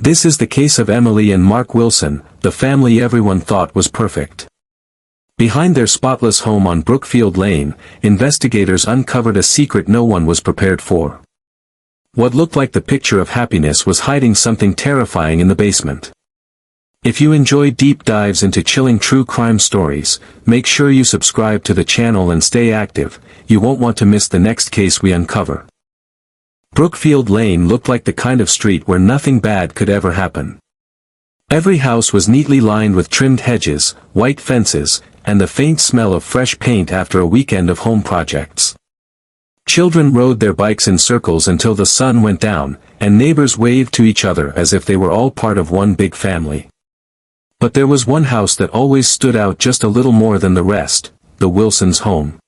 This is the case of Emily and Mark Wilson, the family everyone thought was perfect. Behind their spotless home on Brookfield Lane, investigators uncovered a secret no one was prepared for. What looked like the picture of happiness was hiding something terrifying in the basement. If you enjoy deep dives into chilling true crime stories, make sure you subscribe to the channel and stay active. You won't want to miss the next case we uncover. Brookfield Lane looked like the kind of street where nothing bad could ever happen. Every house was neatly lined with trimmed hedges, white fences, and the faint smell of fresh paint after a weekend of home projects. Children rode their bikes in circles until the sun went down, and neighbors waved to each other as if they were all part of one big family. But there was one house that always stood out just a little more than the rest, the Wilsons' home.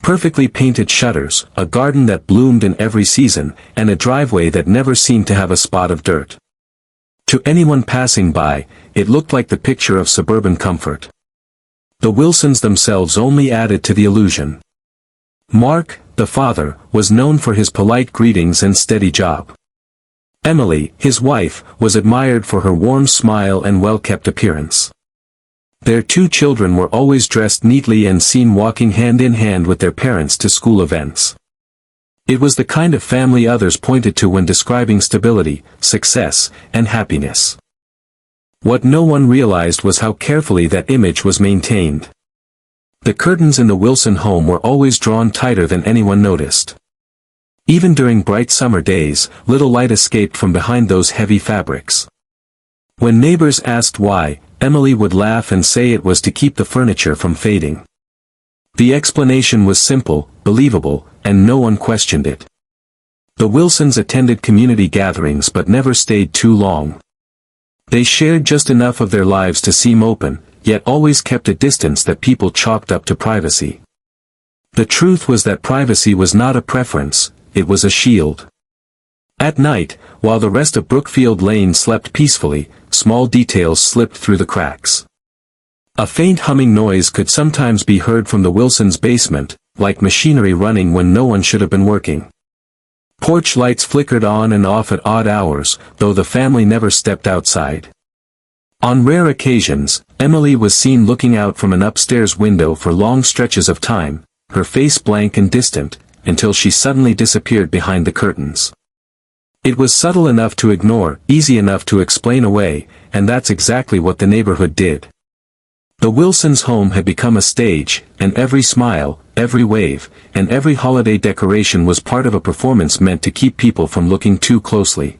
Perfectly painted shutters, a garden that bloomed in every season, and a driveway that never seemed to have a spot of dirt. To anyone passing by, it looked like the picture of suburban comfort. The Wilsons themselves only added to the illusion. Mark, the father, was known for his polite greetings and steady job. Emily, his wife, was admired for her warm smile and well-kept appearance. Their two children were always dressed neatly and seen walking hand in hand with their parents to school events. It was the kind of family others pointed to when describing stability, success, and happiness. What no one realized was how carefully that image was maintained. The curtains in the Wilson home were always drawn tighter than anyone noticed. Even during bright summer days, little light escaped from behind those heavy fabrics. When neighbors asked why, Emily would laugh and say it was to keep the furniture from fading. The explanation was simple, believable, and no one questioned it. The Wilsons attended community gatherings but never stayed too long. They shared just enough of their lives to seem open, yet always kept a distance that people chalked up to privacy. The truth was that privacy was not a preference, it was a shield. At night, while the rest of Brookfield Lane slept peacefully, small details slipped through the cracks. A faint humming noise could sometimes be heard from the Wilsons' basement, like machinery running when no one should have been working. Porch lights flickered on and off at odd hours, though the family never stepped outside. On rare occasions, Emily was seen looking out from an upstairs window for long stretches of time, her face blank and distant, until she suddenly disappeared behind the curtains. It was subtle enough to ignore, easy enough to explain away, and that's exactly what the neighborhood did. The Wilsons' home had become a stage, and every smile, every wave, and every holiday decoration was part of a performance meant to keep people from looking too closely.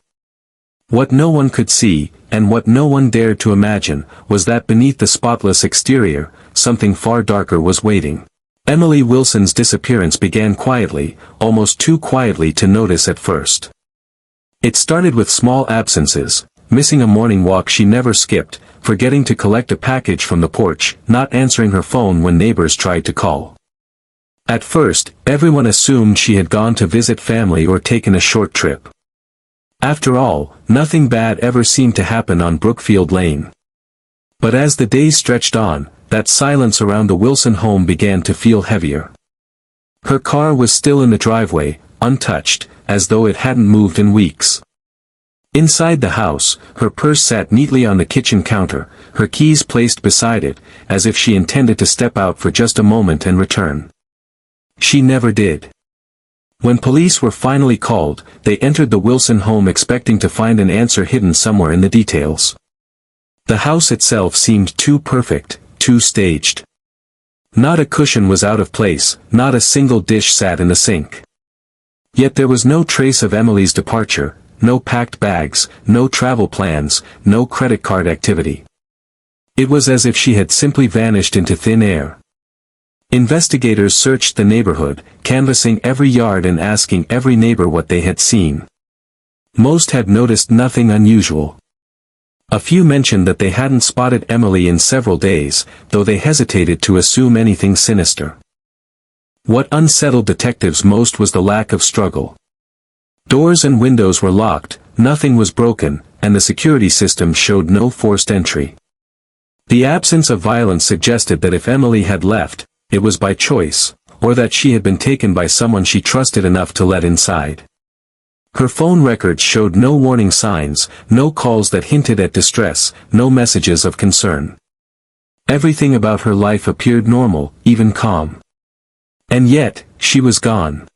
What no one could see, and what no one dared to imagine, was that beneath the spotless exterior, something far darker was waiting. Emily Wilson's disappearance began quietly, almost too quietly to notice at first. It started with small absences, missing a morning walk she never skipped, forgetting to collect a package from the porch, not answering her phone when neighbors tried to call. At first, everyone assumed she had gone to visit family or taken a short trip. After all, nothing bad ever seemed to happen on Brookfield Lane. But as the days stretched on, that silence around the Wilson home began to feel heavier. Her car was still in the driveway, untouched, as though it hadn't moved in weeks. Inside the house, her purse sat neatly on the kitchen counter, her keys placed beside it, as if she intended to step out for just a moment and return. She never did. When police were finally called, they entered the Wilson home expecting to find an answer hidden somewhere in the details. The house itself seemed too perfect, too staged. Not a cushion was out of place, not a single dish sat in the sink. Yet there was no trace of Emily's departure, no packed bags, no travel plans, no credit card activity. It was as if she had simply vanished into thin air. Investigators searched the neighborhood, canvassing every yard and asking every neighbor what they had seen. Most had noticed nothing unusual. A few mentioned that they hadn't spotted Emily in several days, though they hesitated to assume anything sinister. What unsettled detectives most was the lack of struggle. Doors and windows were locked, nothing was broken, and the security system showed no forced entry. The absence of violence suggested that if Emily had left, it was by choice, or that she had been taken by someone she trusted enough to let inside. Her phone records showed no warning signs, no calls that hinted at distress, no messages of concern. Everything about her life appeared normal, even calm. And yet, she was gone.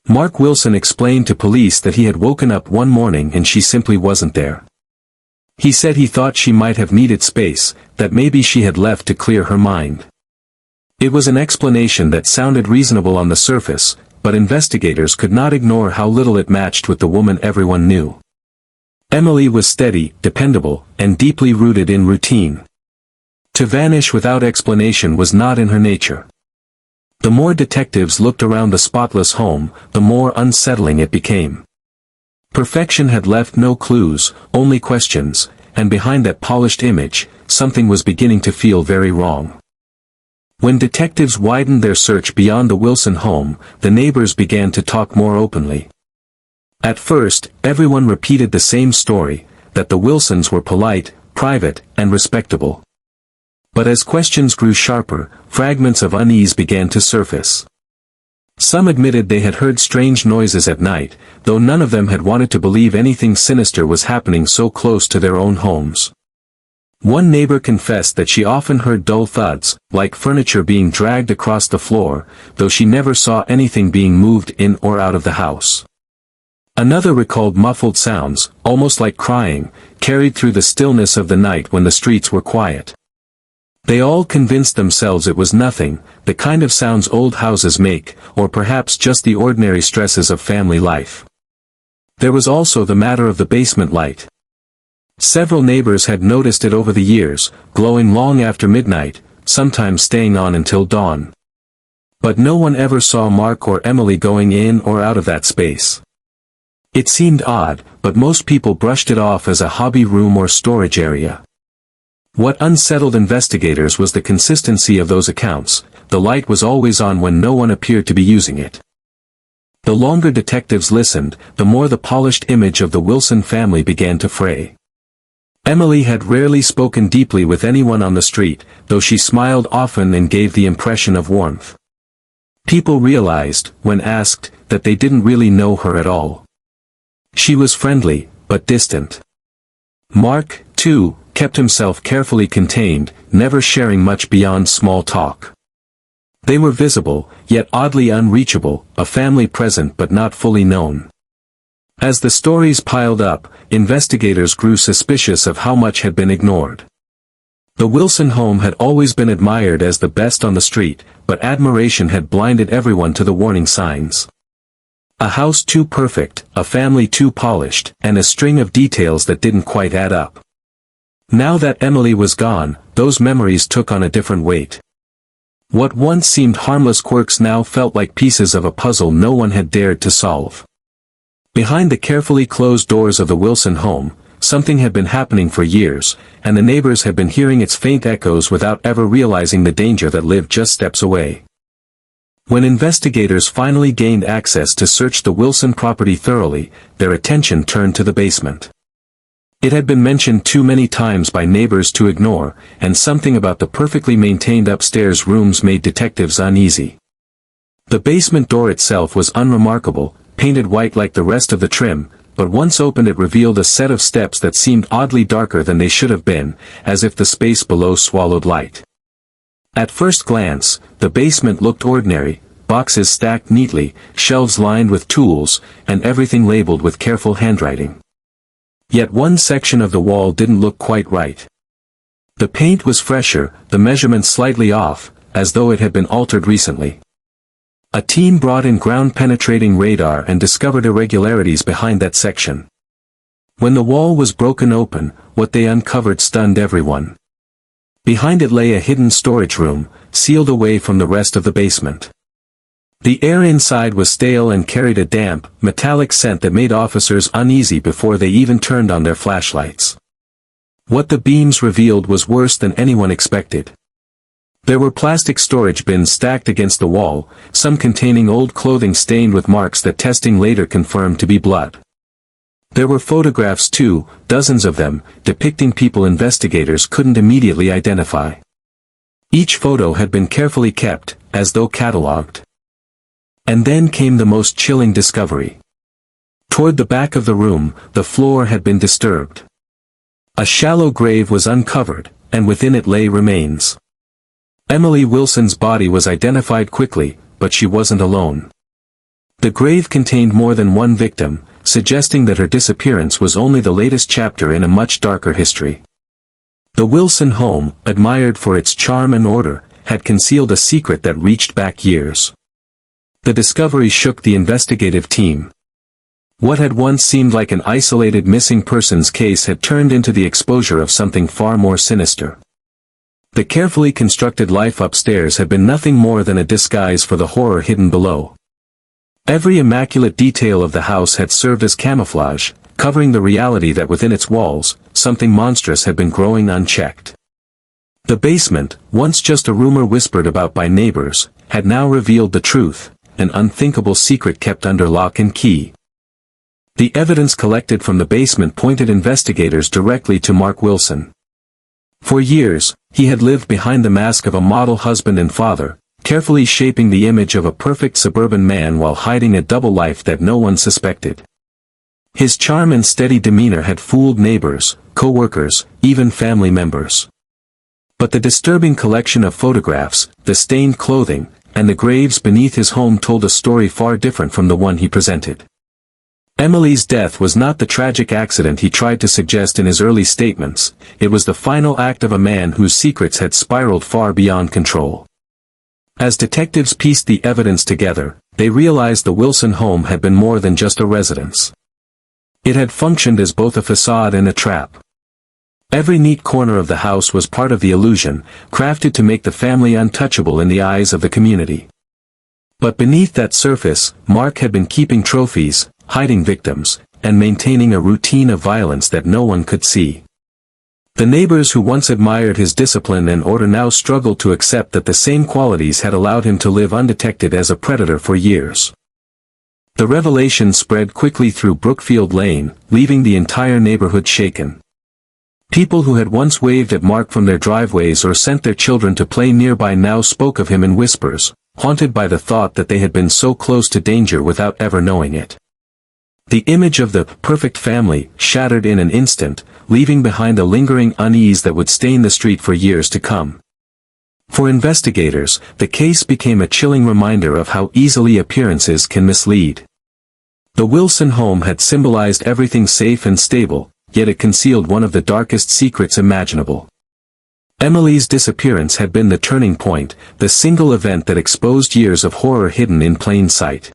Mark Wilson explained to police that he had woken up one morning and she simply wasn't there. He said he thought she might have needed space, that maybe she had left to clear her mind. It was an explanation that sounded reasonable on the surface, but investigators could not ignore how little it matched with the woman everyone knew. Emily was steady, dependable, and deeply rooted in routine. To vanish without explanation was not in her nature. The more detectives looked around the spotless home, the more unsettling it became. Perfection had left no clues, only questions, and behind that polished image, something was beginning to feel very wrong. When detectives widened their search beyond the Wilson home, the neighbors began to talk more openly. At first, everyone repeated the same story, that the Wilsons were polite, private, and respectable. But as questions grew sharper, fragments of unease began to surface. Some admitted they had heard strange noises at night, though none of them had wanted to believe anything sinister was happening so close to their own homes. One neighbor confessed that she often heard dull thuds, like furniture being dragged across the floor, though she never saw anything being moved in or out of the house. Another recalled muffled sounds, almost like crying, carried through the stillness of the night when the streets were quiet. They all convinced themselves it was nothing, the kind of sounds old houses make, or perhaps just the ordinary stresses of family life. There was also the matter of the basement light. Several neighbors had noticed it over the years, glowing long after midnight, sometimes staying on until dawn. But no one ever saw Mark or Emily going in or out of that space. It seemed odd, but most people brushed it off as a hobby room or storage area. What unsettled investigators was the consistency of those accounts. The light was always on when no one appeared to be using it. The longer detectives listened, the more the polished image of the Wilson family began to fray. Emily had rarely spoken deeply with anyone on the street, though she smiled often and gave the impression of warmth. People realized, when asked, that they didn't really know her at all. She was friendly, but distant. Mark, too, kept himself carefully contained, never sharing much beyond small talk. They were visible, yet oddly unreachable, a family present but not fully known. As the stories piled up, investigators grew suspicious of how much had been ignored. The Wilson home had always been admired as the best on the street, but admiration had blinded everyone to the warning signs. A house too perfect, a family too polished, and a string of details that didn't quite add up. Now that Emily was gone, those memories took on a different weight. What once seemed harmless quirks now felt like pieces of a puzzle no one had dared to solve. Behind the carefully closed doors of the Wilson home, something had been happening for years, and the neighbors had been hearing its faint echoes without ever realizing the danger that lived just steps away. When investigators finally gained access to search the Wilson property thoroughly, their attention turned to the basement. It had been mentioned too many times by neighbors to ignore, and something about the perfectly maintained upstairs rooms made detectives uneasy. The basement door itself was unremarkable, painted white like the rest of the trim, but once opened it revealed a set of steps that seemed oddly darker than they should have been, as if the space below swallowed light. At first glance, the basement looked ordinary, boxes stacked neatly, shelves lined with tools, and everything labeled with careful handwriting. Yet one section of the wall didn't look quite right. The paint was fresher, the measurements slightly off, as though it had been altered recently. A team brought in ground-penetrating radar and discovered irregularities behind that section. When the wall was broken open, what they uncovered stunned everyone. Behind it lay a hidden storage room, sealed away from the rest of the basement. The air inside was stale and carried a damp, metallic scent that made officers uneasy before they even turned on their flashlights. What the beams revealed was worse than anyone expected. There were plastic storage bins stacked against the wall, some containing old clothing stained with marks that testing later confirmed to be blood. There were photographs too, dozens of them, depicting people investigators couldn't immediately identify. Each photo had been carefully kept, as though catalogued. And then came the most chilling discovery. Toward the back of the room, the floor had been disturbed. A shallow grave was uncovered, and within it lay remains. Emily Wilson's body was identified quickly, but she wasn't alone. The grave contained more than one victim, suggesting that her disappearance was only the latest chapter in a much darker history. The Wilson home, admired for its charm and order, had concealed a secret that reached back years. The discovery shook the investigative team. What had once seemed like an isolated missing persons case had turned into the exposure of something far more sinister. The carefully constructed life upstairs had been nothing more than a disguise for the horror hidden below. Every immaculate detail of the house had served as camouflage, covering the reality that within its walls, something monstrous had been growing unchecked. The basement, once just a rumor whispered about by neighbors, had now revealed the truth, an unthinkable secret kept under lock and key. The evidence collected from the basement pointed investigators directly to Mark Wilson. For years, he had lived behind the mask of a model husband and father, carefully shaping the image of a perfect suburban man while hiding a double life that no one suspected. His charm and steady demeanor had fooled neighbors, co-workers, even family members. But the disturbing collection of photographs, the stained clothing, and the graves beneath his home told a story far different from the one he presented. Emily's death was not the tragic accident he tried to suggest in his early statements, it was the final act of a man whose secrets had spiraled far beyond control. As detectives pieced the evidence together, they realized the Wilson home had been more than just a residence. It had functioned as both a facade and a trap. Every neat corner of the house was part of the illusion, crafted to make the family untouchable in the eyes of the community. But beneath that surface, Mark had been keeping trophies, hiding victims, and maintaining a routine of violence that no one could see. The neighbors who once admired his discipline and order now struggled to accept that the same qualities had allowed him to live undetected as a predator for years. The revelation spread quickly through Brookfield Lane, leaving the entire neighborhood shaken. People who had once waved at Mark from their driveways or sent their children to play nearby now spoke of him in whispers, haunted by the thought that they had been so close to danger without ever knowing it. The image of the perfect family shattered in an instant, leaving behind a lingering unease that would stain the street for years to come. For investigators, the case became a chilling reminder of how easily appearances can mislead. The Wilson home had symbolized everything safe and stable, yet it concealed one of the darkest secrets imaginable. Emily's disappearance had been the turning point, the single event that exposed years of horror hidden in plain sight.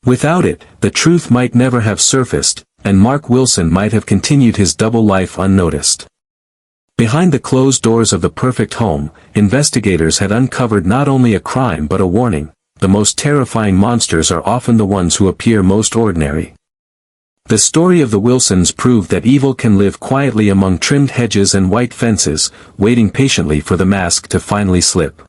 Without it, the truth might never have surfaced, and Mark Wilson might have continued his double life unnoticed. Behind the closed doors of the perfect home, investigators had uncovered not only a crime but a warning: the most terrifying monsters are often the ones who appear most ordinary. The story of the Wilsons proved that evil can live quietly among trimmed hedges and white fences, waiting patiently for the mask to finally slip.